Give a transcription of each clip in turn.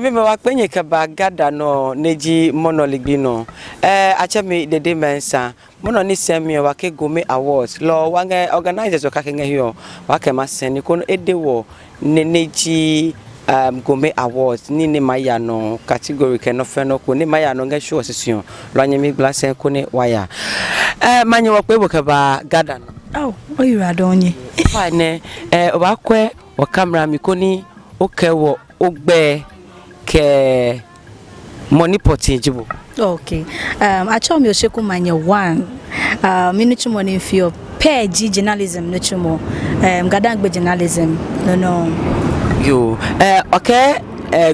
me work when you can gather no neji monolibino. Acha me the dimensa. Mono ni semi wake Gome Awards. Lo wange organizers wakakenga hiyo. Wake maseni kono edewo neji Gome Awards ni mayano category keno feno ko ni mayano nge show session. Lo anyemi blase ko ni waya. Manye wakwe wokaba gather no. Oh, you are donye. Fine. Wakwe wa camera mikoni okewo ogbe ke money potijibo. Okay. Accra Naa Osheku Manye 1. Minutu money for page journalism nutumo. Ga-Dangme journalism. No. You. Okay.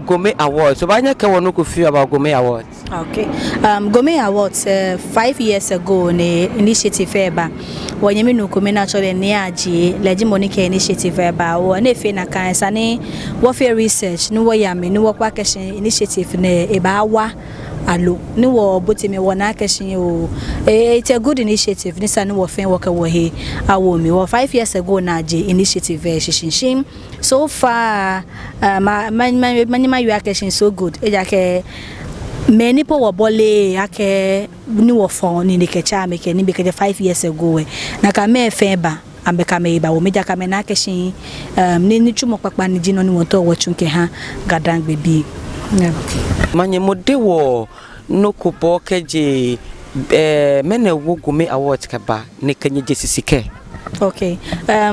Gome Awards. So why can one feel about Gome Awards? Okay. Gome Awards 5 years ago ne initiative eba. Wanyemi no come naturally neaji legimonike initiative eba. Wo na fe na kan sane wo fe research no wo yame no wo kwa question initiative ne eba wa alo ni wo botimi wo na question o it's a good initiative ni sane wo fen wo ka wo he awo mi wo 5 years ago na je initiative shishin so far my you question so good ejake many people were bole ake ni wo phone ni kecha make ni be 5 years ago na ka me feba ambeka me ba wo meja ka me na question ni chumo papa ni jino ni wonto wo chunke ha Ga-Dangme bi. Manye modewo no kupo keje mene wo Gome Awards kaba ne kanye jesisike. Okay.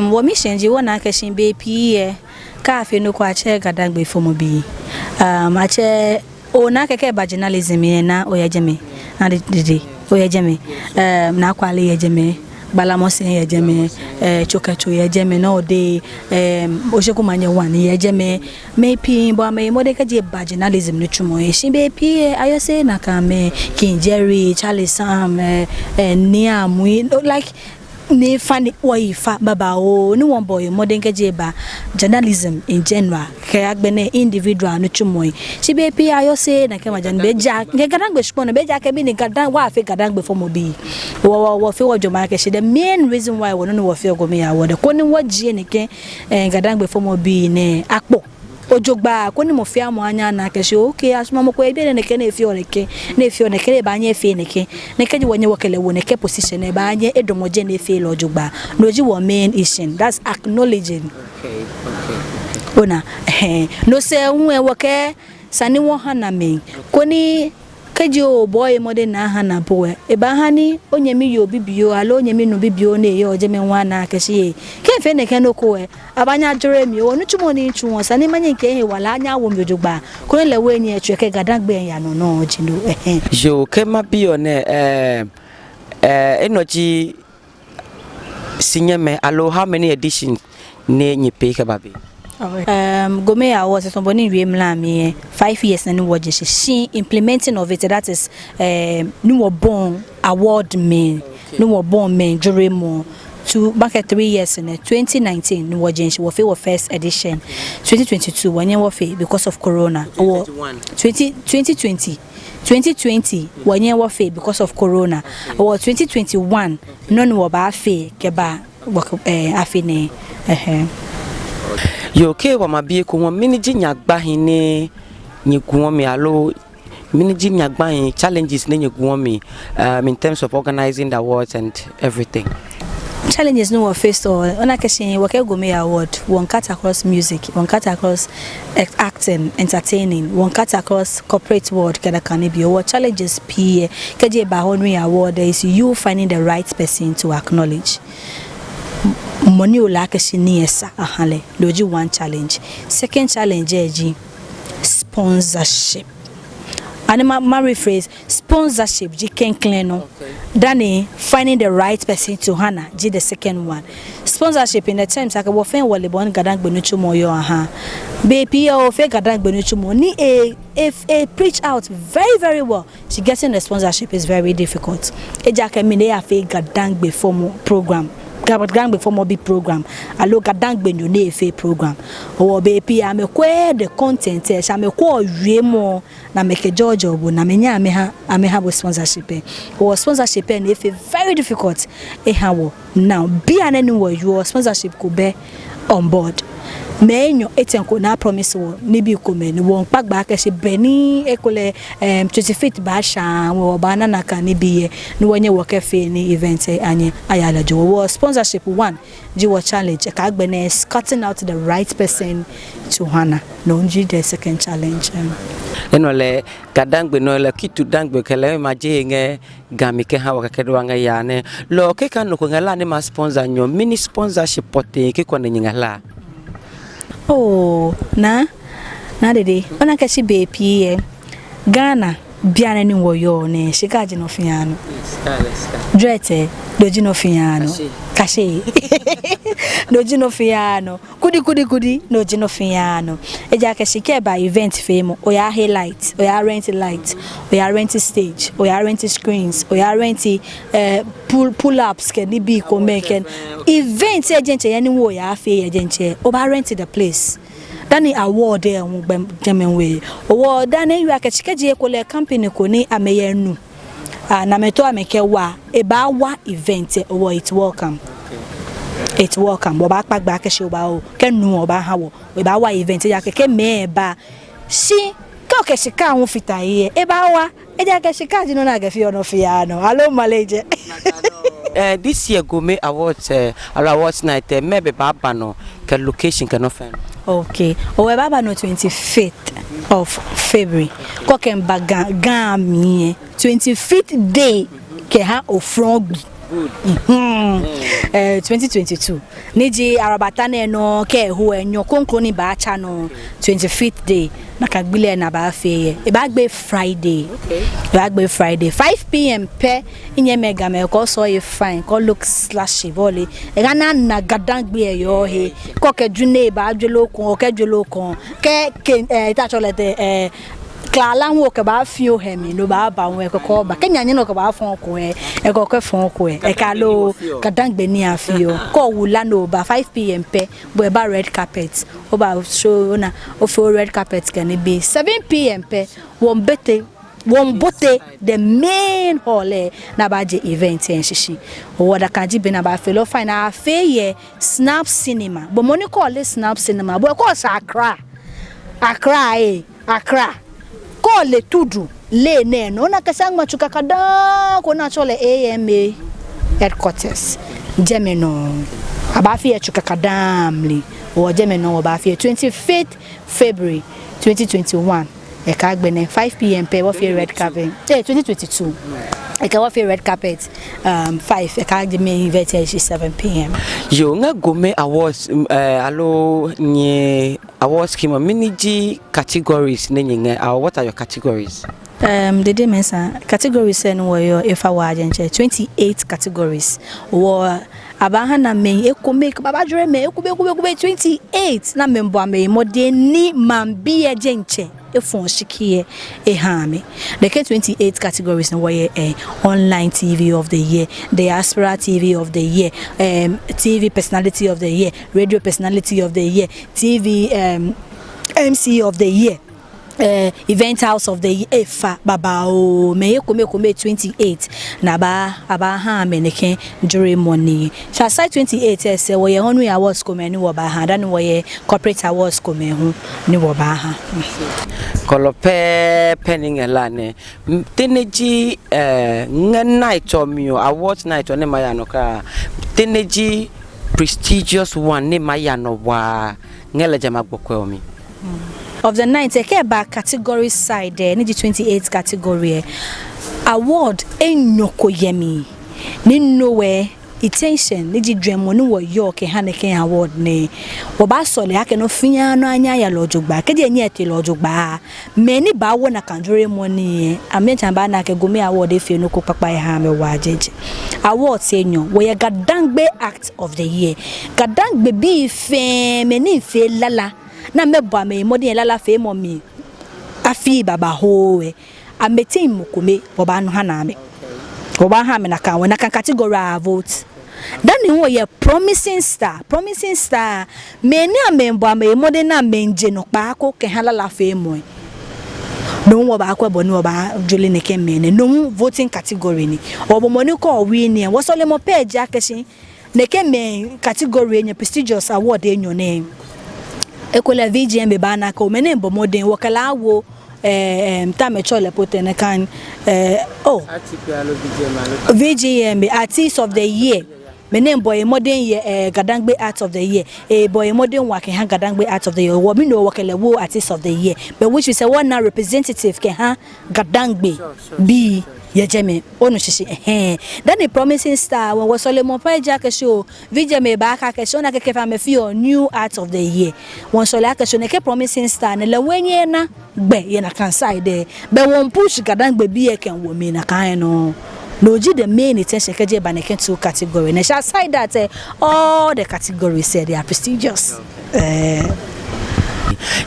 Wo mission ji wona question be pie ka fe no kwa che Ga-Dangme fomo bi. Ache ona keke ba journalism na oyejeme na didi oyejeme na kwale yejeme balamosin yejeme chokacho yejeme no de Osheku Manye 1 yejeme mepi bo me modeka je ba journalism no chumo e be pie ayose na ka me King Jerry Charlie Sam Nia Mui like ne fani waifa baba o ni one boy modern kejeba journalism in general ke agbene individual no chumoy si be pi ayo se na ke majan beja ke Ga-Dangme shpo no beja ke bi ni Ga-Dangme wa fe Ga-Dangme for mo bi wo fe wo joma ke the main reason why wo no wo fe Gome Award ko ni wo ji ne ke Ga-Dangme for mo bi ne akpo ojogba ko ni mo fi amo anya na ke se okay asuma mo ko e bi ne ke na efi o ne ke ba anya efi ne ke ji wonye wokele wo ne ke position e ba anya edomoje na efi lo ojogba no ji wo main issue that's acknowledging. Okay. Ona no se unwe woke sani wo hana me ko ni kejo boy modern na hana boy e ba hani onyemi yo bibio alo onyemi no bibio na ye ojeme nwa na keshi ke fe ne ke no ko abanya jore mi o nu chumo ni chu won sani manye nke he wala anya wo mi ojogba ko le we ni etu ke Ga-Dangme ya no no jino yo ke ma bio ne enoji sinyeme alo how many editions ne nyipe ke babe. Gome Awards is somebody we 5 years na no she implementing of it that is no born award men no born men jury mo to back at 3 years in 2019 no she was first edition 2022 when you were because of corona or 2020 when you were because of corona or 2021 none were ba fe keba afine yo ke wa mabie ko won miniji nyagba hin ni nyigu me alo miniji nyagba hin challenges ne nyigu me in terms of organizing the awards and everything. Challenges no were faced or ona keshin wake Gome Award one cut across music, one cut across acting, entertaining, one cut across corporate world kada kanibio. What challenges pe keje ba honoring award is you finding the right person to acknowledge. Money ola keshini esa ahale loji one challenge. Second challenge eji sponsorship. And my rephrase sponsorship ji ken clean no. Dani finding the right person to hana ji the second one. Sponsorship in the terms like wo fen wole bon Ga-Dangme no chumo yo aha. Baby o fe Ga-Dangme no chumo ni if a preach out very well. She getting the sponsorship is very difficult. Eja ke mi ne afi Ga-Dangme form program. Ga-Dangme for more big program. Alo Ga-Dangme no ne fe program. O be pi ame kwe the content e sha me ko wie mo na make George obu na me nya ame ha sponsorship. O sponsorship e na fe very difficult. E ha wo now be anenu wo your sponsorship could be on board. menyo etenko na promise wo ne bi komeni won pagba ka she beni ekole 25th ba sha wo bana na ka ne bi ne wonye wo ka fe ni event anye ayala jo wo sponsorship one ji wo challenge ka agbe na cutting out the right person to Hana no nji the second challenge enole Ga-Dangme no le kitu dangbe kele maje nge gamike ha wakakedo wanga yane lo ke kan ko ngala ni ma sponsor nyo mini sponsorship pote ke ko ngala oh na dede ona ka shi bepi Ghana biana ni woyo ne shikaje no fiano drete doji no fiano kashe doji no fiano kudi no jino fiano eja ka shike ba event fame oya highlight oya rent light oya rent stage oya rent screens oya rent pull ups can be ko make event agent yani wo ya fe agent oba rent the place Dani award there Gemenwe. Award Dani you are kachikaji ekole company koni ameyenu. Na meto ameke wa eba wa event or it's welcome. It's welcome. Oba back she oba o kenu oba hawo. Eba wa event ya keke me ba. Si ka kashika won fita ye. Eba wa eja kashika jino na gafi ono fiano. Hello Maleje. This year Gome Awards awards night maybe baba no ke location ke no find. Okay. Owe baba no 25th of February. Koken Ga-Dangme 25th day ke ha ofrong 2022. Niji arabata no ke hu enyo konkro ni ba cha no 25th day na kagbile na ba fe e ba gbe Friday. Okay. Ba gbe Friday 5 p.m. pe inye mega me ko so e fine ko look slashy volley e ga na Ga-Dangme yo he ko ke june ba dwelo kon ke dwelo kon ke ta chole de Klala wo ke ba fio hemi no ba ba won e ko ba kenya nyi no ko ba fon ko e ko ko fon ko e ka lo Ga-Dangme ni afio ko wula no ba 5 p.m. pe bo e ba red carpet o ba show na o fo red carpet kan be 7 p.m. pe won bote the main hall na ba je event en shishi o da kan ji be na ba fe lo fine na fe ye snap cinema bo money call snap cinema bo ko sa Accra ko le tudu le ne no na kasang machuka kada ko na chole AMA headquarters Gemeno abafi e chuka kadamli o Gemeno abafi 25th February 2021 e ka gbene 5 p.m. pe wo fi red carpet 2022 e ka wo fi red carpet 5 e ka Ga-Dangme event 7 p.m. Yo nga Gome Awards alo nye awards kimo miniji categories nenye what are your categories? The dimension categories and were if I were 28 categories or abahana me ekomake baba dre me ekube 28 na membo me modeni mambi agenche efon shikie ehame the 28 categories and were online TV of the year, diaspora TV of the year, TV personality of the year, radio personality of the year, TV MC of the year, event house of the year. Efa baba o me ekome 28 na ba ha meneke during morning so aside 28 say we Honorary Awards come ni wo ba ha dan we corporate awards come hu ni wo ba ha kolope penning elane teneji night omio awards night one maya no ka teneji prestigious one ne maya no wa ngele jama gbokwe omi of the night take back category side there ni 28 category award enyoko yemi ni nowhere attention ni dwemo ni wo york Haneken award ne wo ba sole ake no fian no anya ya lojugba ke de nye te lojugba me ni ba wo na kanjure money amecha ba na ke Gome award efe no ko papa ya ha me wa jeje award senyo wo ye Ga-Dangme act of the year Ga-Dangme bi fe me ni fe lala na meba me modern lala fe momi afi baba howe ameti mukome oba no hana me oba ha me na kan category vote then wo ye promising star me ni amemba me modern na menje no pa ko ke halala fe mo no wo ba ko bo ni wo ba jole ne ke me no voting category ni obo money ko win ni wo sole mo page akesin ne ke me category nya prestigious award enyo ne Ekola VGM be bana ko mene mbo modern wakala wo Tametrol potene kan VGM be artist of the year. My name boy modern year Ga-Dangme art of the year. Boy modern work can Ga-Dangme art of the year. We know wakala wo artist of the year. But which we say one now representative can ha Ga-Dangme be ye jeme onu shishi then the promising star when was Solomon Paja show VGM back show na ke fa me feel new art of the year. One solaka show na ke promising star na lewenye na gbe ye na kan side there. But one push Ga-Dangme be e kan wo me na kan no. No ji the main attention ke je ba na ke two category. Na sha side that all the categories say they are prestigious.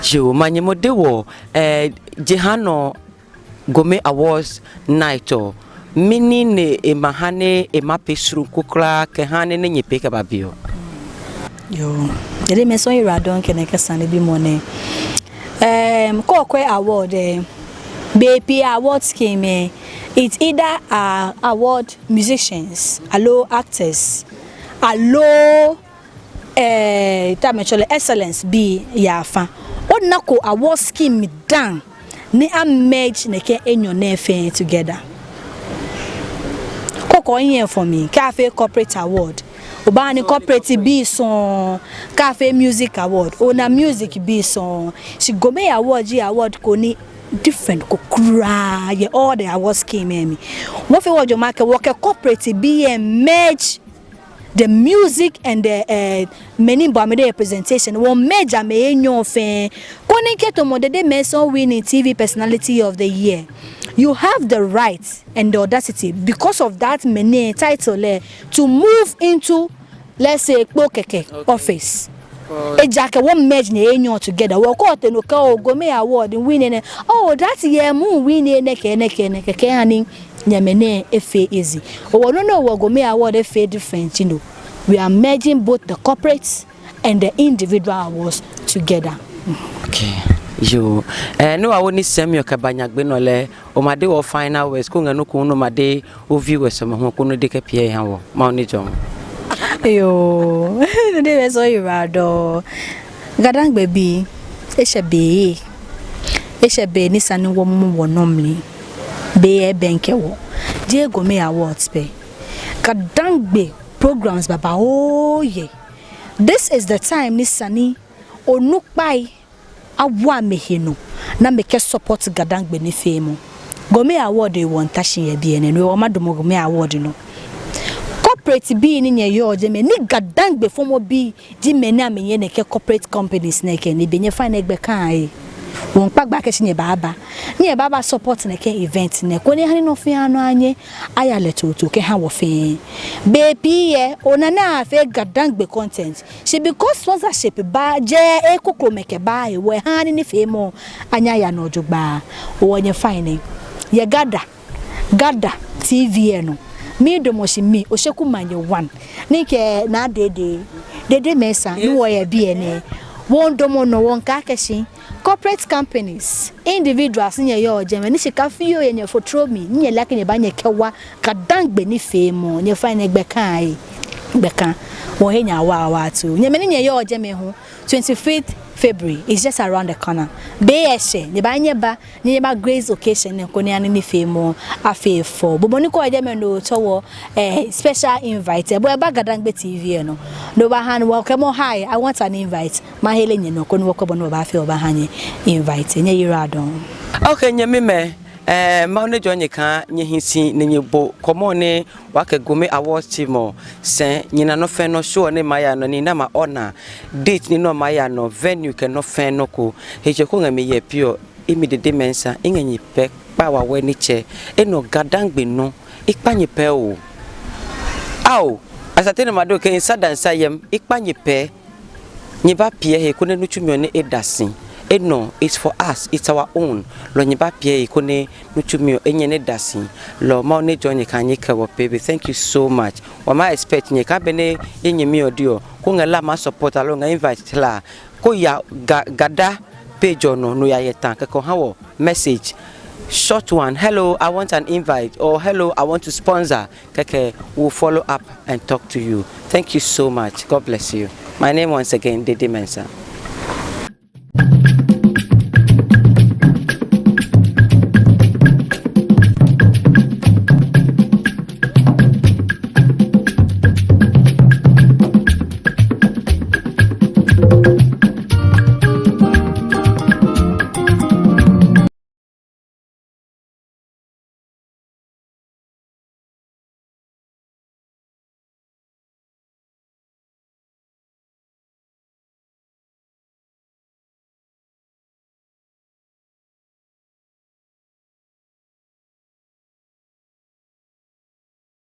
Jo manye modewo Jehano Gome Awards night mini ne emahane emapesru kokra ke hane ne nyepe ka babio yo dede me so ira don ke ne kesane bi mone kokwe award BP award scheme it's either award musicians allo actors allo Tametrol excellence be yafa onako award scheme dan ni a merge ne ke enyo na efe together koko yen for me cafe corporate award obani corporate be son cafe music award ona music be son she Gome award ko ni different kokura ye all the awards came me what fe wo market work corporate be merge the music and the many bamede representation one major me enyo fe konike to modede meso winning TV personality of the year. You have the right and the audacity because of that many title to move into, let's say, office. Ejake one merge ne enyo together. We call it no Gome Award winning. Oh, that year moon winning neke ani nyamene efe easy. Oh no we Gome Award efe different, you know. We are merging both the corporates and the individual awards together. Okay. Yo no awoni semyo kabanyagbe no le o made wo final words ko ngano ko no made o viewers mo ho ko no de ka pie han wo ma oni jom yo de we so irado Ga-Dangme bi e shebe ni sanu wo mo wonomli be e benke wo je Gome Awards pe Ga-Dangme programs baba oh yeah this is the time ni sani onukpai awa mehino na meke support Ga-Dangme ni fame Gome Award won tashin ye bi ene no o madomo Gome Award no corporate bi ni nye yo je me ni Ga-Dangme fomo bi di meni amenye ne ke corporate companies na ke ni benye fine egbe kan ai won pagba ke nye baba support ne ke event ne ko ni hani no fe anu anye aya letoto ke ha wo fe baby ye onana fe Ga-Dangme content she because sponsorship ba je ekokro meke ba e we hani ni fe mo anya ya no jogba wonye fine ye gada TV no me do mo shi mi Osheku Manye 1 ni ke na dede mesa ni wo ye bi ene won do mo no won ka keshi corporate companies individuals nye yo jeme ni shika fiyo ye nye fotro mi nye laki nye ba nye kewa Ga-Dangme ni femo nye fine egbe kan wo he nya wa tu nye meni nye yo jeme ho 25th February is just around the corner be eshe nye ba grace occasion ne ko ni ani ni femo afefo bobo ni ko jeme no towo special invite bo e ba Ga-Dangme TV no do ba han welcome hi I want an invite ma hele nye no ko no ko bo no ba fe oba hanye invite nye yiradon okay nye me ma ne jonye kan nye hinsi ne nye bo komo ne wake Gome Awards team sen nyina no fe no show ne maya no ni na ma honor date ni no maya no venue ke no fe no ko heje ko ngame ye pure imidede mensa enyenyi pe pa wa we ni che eno Ga-Dangme no ikpanye pe o aw asatene mado ke sadansa yem ikpanye pe nyiba pie he ko ne nutumi ne edasin no, it's for us, it's our own. Lo nyiba pie ikone nutumi enyene dasin. Lo ma one join kanye ka wo baby. Thank you so much. Wa ma expect nye ka bene enyemi odio. Ko ngala ma support alo nga invite la. Ko ya gada page no ya yetan ka ko hawo message. Short one, hello, I want an invite, or hello, I want to sponsor. Keke will follow up and talk to you. Thank you so much. God bless you. My name once again, Dede Mensa.